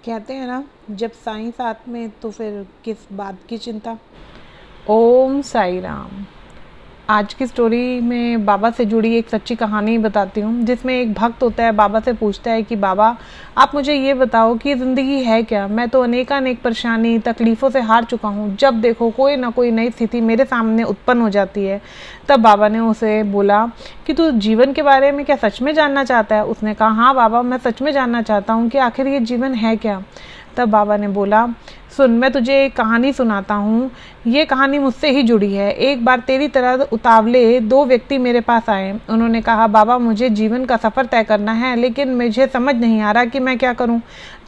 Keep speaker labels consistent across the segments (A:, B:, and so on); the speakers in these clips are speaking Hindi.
A: कहते हैं ना, जब साईं साथ में तो फिर किस बात की चिंता। ओम साई राम। आज की स्टोरी में बाबा से जुड़ी एक सच्ची कहानी बताती हूँ, जिसमें एक भक्त होता है, बाबा से पूछता है कि बाबा आप मुझे ये बताओ कि ज़िंदगी है क्या। मैं तो अनेकानेक परेशानी तकलीफ़ों से हार चुका हूँ। जब देखो कोई ना कोई नई स्थिति मेरे सामने उत्पन्न हो जाती है। तब बाबा ने उसे बोला कि तू जीवन के बारे में क्या सच में जानना चाहता है। उसने कहा हाँ बाबा, मैं सच में जानना चाहता हूँ कि आखिर ये जीवन है क्या। तब बाबा ने बोला सुन, मैं तुझे एक कहानी सुनाता हूँ। ये कहानी मुझसे ही जुड़ी है। एक बार तेरी तरह उतावले दो व्यक्ति मेरे पास आए। उन्होंने कहा बाबा मुझे जीवन का सफ़र तय करना है, लेकिन मुझे समझ नहीं आ रहा कि मैं क्या करूँ।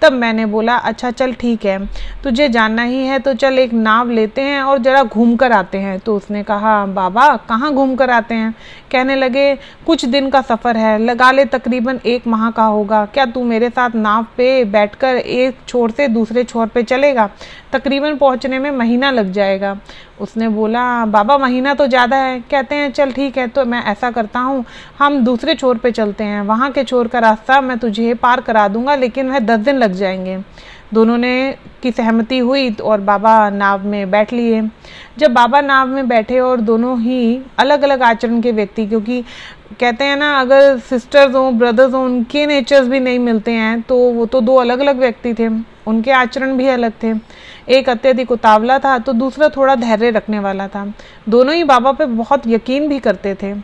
A: तब मैंने बोला अच्छा चल ठीक है, तुझे जानना ही है तो चल एक नाव लेते हैं और ज़रा घूम कर आते हैं। तो उसने कहा बाबा कहाँ घूम कर आते हैं। कहने लगे कुछ दिन का सफ़र है, लगा ले तकरीबन 1 माह का होगा। क्या तू मेरे साथ नाव पे बैठकर एक छोर से दूसरे छोर पे चलेगा। तकरीबन पहुंचने में महीना लग जाएगा। उसने बोला बाबा महीना तो ज़्यादा है। कहते हैं चल ठीक है, तो मैं ऐसा करता हूँ, हम दूसरे छोर पे चलते हैं। वहाँ के छोर का रास्ता मैं तुझे पार करा दूंगा, लेकिन वह 10 दिन लग जाएंगे। दोनों ने की सहमति हुई और बाबा नाव में बैठ लिए। जब बाबा नाव में बैठे और दोनों ही अलग अलग आचरण के व्यक्ति, क्योंकि कहते हैं ना अगर सिस्टर्स हों ब्रदर्स हों उनके नेचर्स भी नहीं मिलते हैं, तो वो तो दो अलग अलग व्यक्ति थे, उनके आचरण भी अलग थे। एक अत्यधिक उतावला था तो दूसरा थोड़ा धैर्य रखने वाला था। दोनों ही बाबा पे बहुत यकीन भी करते थे।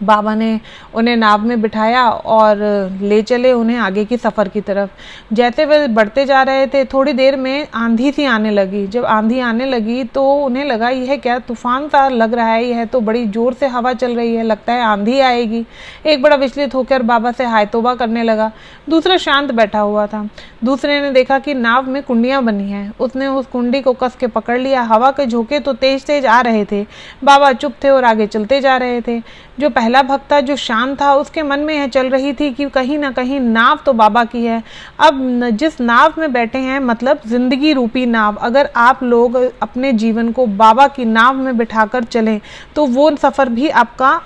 A: बाबा ने उन्हें नाव में बिठाया और ले चले उन्हें आगे की सफ़र की तरफ। जैसे वे बढ़ते जा रहे थे, थोड़ी देर में आंधी सी आने लगी। जब आंधी आने लगी तो उन्हें लगा यह क्या तूफान सा लग रहा है, यह तो बड़ी ज़ोर से हवा चल रही है, लगता है आंधी आएगी। एक बड़ा विचलित होकर बाबा से हाय तौबा करने लगा। दूसरा शांत बैठा हुआ था। दूसरे ने देखा कि नाव में कुंडियाँ बनी हैं। उसने उस कुंडी को कस के पकड़ लिया। हवा के झोंके तो तेज तेज आ रहे थे। बाबा चुप थे और आगे चलते जा रहे थे। जो पहला भक्त था जो शांत था, उसके मन में यह चल रही थी कि कहीं ना कहीं नाव तो बाबा की है। अब जिस नाव में बैठे हैं, मतलब जिंदगी रूपी नाव, अगर आप लोग अपने जीवन को बाबा की नाव में बिठाकर चलें तो वो सफ़र भी आपका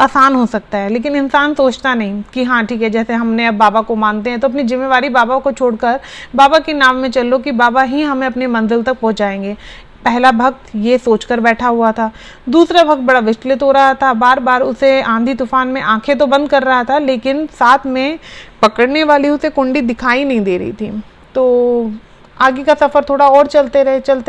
A: आसान हो सकता है। लेकिन इंसान सोचता नहीं कि हाँ ठीक है, जैसे हमने अब बाबा को मानते हैं तो अपनी जिम्मेवारी बाबा को छोड़कर बाबा की नाव में चलो कि बाबा ही हमें अपनी मंजिल तक पहुँचाएंगे। पहला भक्त ये सोचकर बैठा हुआ था। दूसरा भक्त बड़ा विचलित हो रहा था। बार बार उसे आंधी तूफान में आंखें तो बंद कर रहा था, लेकिन साथ में पकड़ने वाली उसे कुंडी दिखाई नहीं दे रही थी। तो आगे का सफ़र थोड़ा और चलते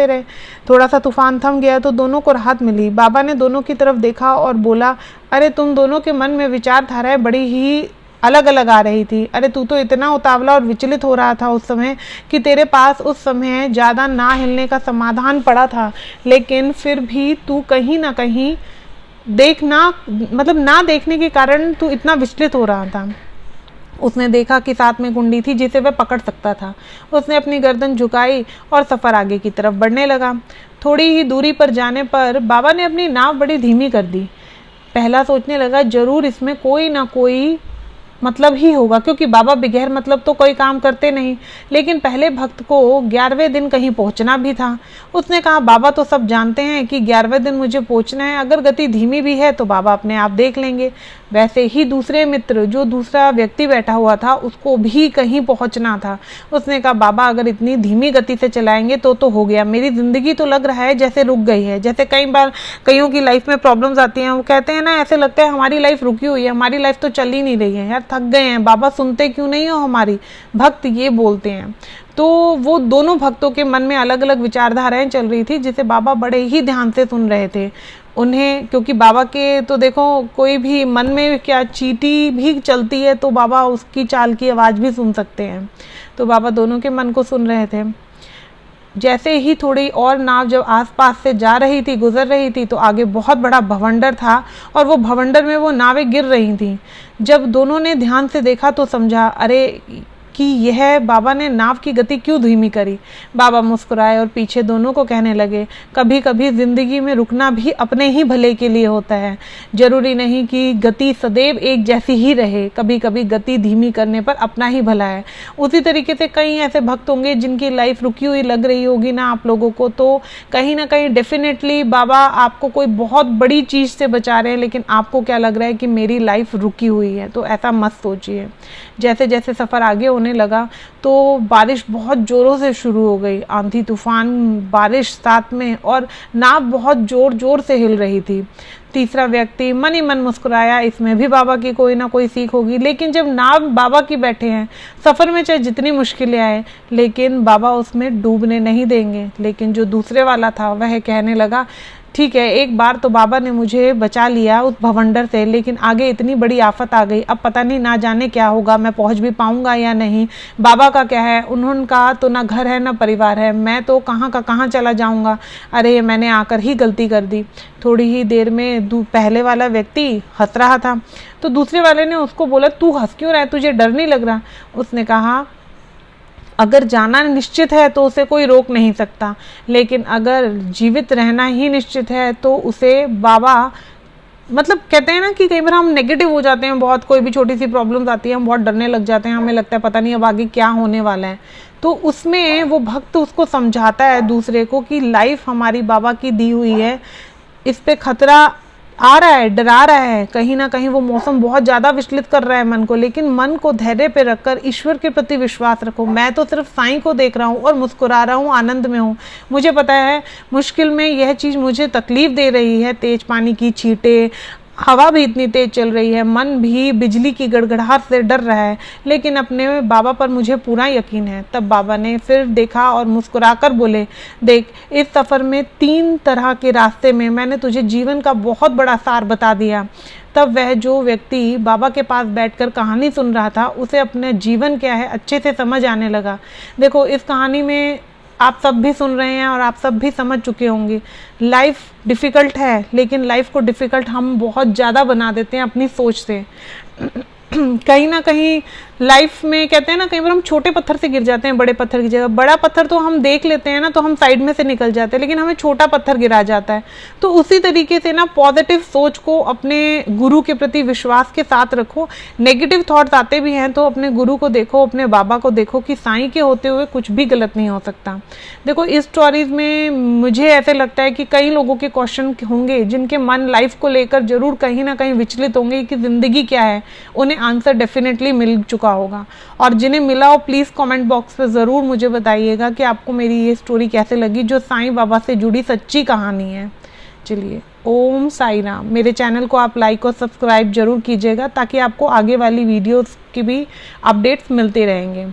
A: रहे। थोड़ा सा तूफान थम गया तो दोनों को राहत मिली। बाबा ने दोनों की तरफ देखा और बोला अरे तुम दोनों के मन में विचारधाराएं बड़ी ही अलग अलग आ रही थी। अरे तू तो इतना उतावला और विचलित हो रहा था उस समय कि तेरे पास उस समय ज़्यादा ना हिलने का समाधान पड़ा था, लेकिन फिर भी तू कहीं ना कहीं ना देखने के कारण तू इतना विचलित हो रहा था। उसने देखा कि साथ में कुंडी थी जिसे वह पकड़ सकता था। उसने अपनी गर्दन झुकाई और सफ़र आगे की तरफ बढ़ने लगा। थोड़ी ही दूरी पर जाने पर बाबा ने अपनी नाव बड़ी धीमी कर दी। पहला सोचने लगा जरूर इसमें कोई ना कोई मतलब ही होगा, क्योंकि बाबा बगैर मतलब तो कोई काम करते नहीं। लेकिन पहले भक्त को 11वें दिन कहीं पहुंचना भी था। उसने कहा बाबा तो सब जानते हैं कि 11वें दिन मुझे पहुंचना है, अगर गति धीमी भी है तो बाबा अपने आप देख लेंगे। वैसे ही दूसरे मित्र, जो दूसरा व्यक्ति बैठा हुआ था, उसको भी कहीं पहुंचना था। उसने कहा बाबा अगर इतनी धीमी गति से चलाएंगे तो हो गया। मेरी ज़िंदगी तो लग रहा है जैसे रुक गई है। जैसे कई बार कईयों की लाइफ में प्रॉब्लम्स आती हैं, वो कहते हैं ना ऐसे लगता है हमारी लाइफ रुकी हुई है, हमारी लाइफ तो चल ही नहीं रही है, यार थक गए हैं, बाबा सुनते क्यों नहीं हो हमारी। भक्त ये बोलते हैं। तो वो दोनों भक्तों के मन में अलग अलग विचारधाराएं चल रही थी, जिसे बाबा बड़े ही ध्यान से सुन रहे थे। उन्हें, क्योंकि बाबा के तो देखो कोई भी मन में क्या चींटी भी चलती है तो बाबा उसकी चाल की आवाज़ भी सुन सकते हैं। तो बाबा दोनों के मन को सुन रहे थे। जैसे ही थोड़ी और नाव जब आसपास से जा रही थी, गुजर रही थी, तो आगे बहुत बड़ा भवंडर था और वो भवंडर में वो नावें गिर रही थीं। जब दोनों ने ध्यान से देखा तो समझा अरे कि यह बाबा ने नाव की गति क्यों धीमी करी। बाबा मुस्कुराए और पीछे दोनों को कहने लगे कभी कभी ज़िंदगी में रुकना भी अपने ही भले के लिए होता है। जरूरी नहीं कि गति सदैव एक जैसी ही रहे, कभी कभी गति धीमी करने पर अपना ही भला है। उसी तरीके से कई ऐसे भक्त होंगे जिनकी लाइफ रुकी हुई लग रही होगी ना आप लोगों को, तो कहीं ना कहीं डेफिनेटली बाबा आपको कोई बहुत बड़ी चीज़ से बचा रहे हैं, लेकिन आपको क्या लग रहा है कि मेरी लाइफ रुकी हुई है। तो ऐसा मत सोचिए। जैसे जैसे सफ़र आगे होने होने लगा तो बारिश बहुत ज़ोरों से शुरू हो गई, आंधी तूफान, बारिश साथ में, और नाव बहुत ज़ोर ज़ोर से हिल रही थी। तीसरा व्यक्ति मन ही मन मुस्कुराया, इसमें भी बाबा की कोई ना कोई सीख होगी। लेकिन जब नाव बाबा की बैठे हैं, सफ़र में चाहे जितनी मुश्किलें आए, लेकिन बाबा उसमें डूबने नहीं देंगे। लेकिन जो दूसरे वाला था वह कहने लगा, ठीक है, एक बार तो बाबा ने मुझे बचा लिया उस भवंडर से, लेकिन आगे इतनी बड़ी आफत आ गई, अब पता नहीं ना जाने क्या होगा, मैं पहुंच भी पाऊंगा या नहीं। बाबा का क्या है, उन्होंने कहा तो ना घर है ना परिवार है, मैं तो कहाँ का कहाँ चला जाऊंगा। अरे मैंने आकर ही गलती कर दी। थोड़ी ही देर में पहले वाला व्यक्ति हंस रहा था, तो दूसरे वाले ने उसको बोला, तू हंस क्यों रहा है, तुझे डर नहीं लग रहा? उसने कहा, अगर जाना निश्चित है तो उसे कोई रोक नहीं सकता, लेकिन अगर जीवित रहना ही निश्चित है तो उसे बाबा, मतलब कहते हैं ना कि कई बार हम नेगेटिव हो जाते हैं बहुत, कोई भी छोटी सी प्रॉब्लम्स आती है हम बहुत डरने लग जाते हैं, हमें लगता है पता नहीं अब आगे क्या होने वाला है। तो उसमें वो भक्त उसको समझाता है दूसरे को कि लाइफ हमारी बाबा की दी हुई है, इस पे खतरा आ रहा है, डरा रहा है, कहीं ना कहीं वो मौसम बहुत ज़्यादा विचलित कर रहा है मन को, लेकिन मन को धैर्य पे रखकर ईश्वर के प्रति विश्वास रखो। मैं तो सिर्फ साईं को देख रहा हूँ और मुस्कुरा रहा हूँ, आनंद में हूँ। मुझे पता है मुश्किल में यह चीज़ मुझे तकलीफ दे रही है, तेज पानी की छींटे, हवा भी इतनी तेज चल रही है, मन भी बिजली की गड़गड़ाहट से डर रहा है, लेकिन अपने बाबा पर मुझे पूरा यकीन है। तब बाबा ने फिर देखा और मुस्कुराकर बोले, देख, इस सफ़र में 3 तरह के रास्ते में मैंने तुझे जीवन का बहुत बड़ा सार बता दिया। तब वह जो व्यक्ति बाबा के पास बैठकर कहानी सुन रहा था, उसे अपने जीवन क्या है अच्छे से समझ आने लगा। देखो, इस कहानी में आप सब भी सुन रहे हैं और आप सब भी समझ चुके होंगे, लाइफ डिफ़िकल्ट है, लेकिन लाइफ को डिफ़िकल्ट हम बहुत ज़्यादा बना देते हैं अपनी सोच से। कहीं ना कहीं लाइफ में कहते हैं ना, कई बार हम छोटे पत्थर से गिर जाते हैं बड़े पत्थर की जगह। बड़ा पत्थर तो हम देख लेते हैं ना, तो हम साइड में से निकल जाते हैं, लेकिन हमें छोटा पत्थर गिरा जाता है। तो उसी तरीके से ना पॉजिटिव सोच को, अपने गुरु के प्रति विश्वास के साथ रखो। नेगेटिव थॉट्स आते भी हैं तो अपने गुरु को देखो, अपने बाबा को देखो कि साईं के होते हुए कुछ भी गलत नहीं हो सकता। देखो, इस स्टोरीज में मुझे ऐसे लगता है कि कई लोगों के क्वेश्चन होंगे जिनके मन लाइफ को लेकर जरूर कहीं ना कहीं विचलित होंगे कि ज़िंदगी क्या है, उन्हें आंसर डेफिनेटली मिल चुका होगा। और जिन्हें मिला हो प्लीज़ कमेंट बॉक्स पे ज़रूर मुझे बताइएगा कि आपको मेरी ये स्टोरी कैसे लगी, जो साईं बाबा से जुड़ी सच्ची कहानी है। चलिए, ओम साई राम। मेरे चैनल को आप लाइक और सब्सक्राइब जरूर कीजिएगा ताकि आपको आगे वाली वीडियोस की भी अपडेट्स मिलते रहेंगे।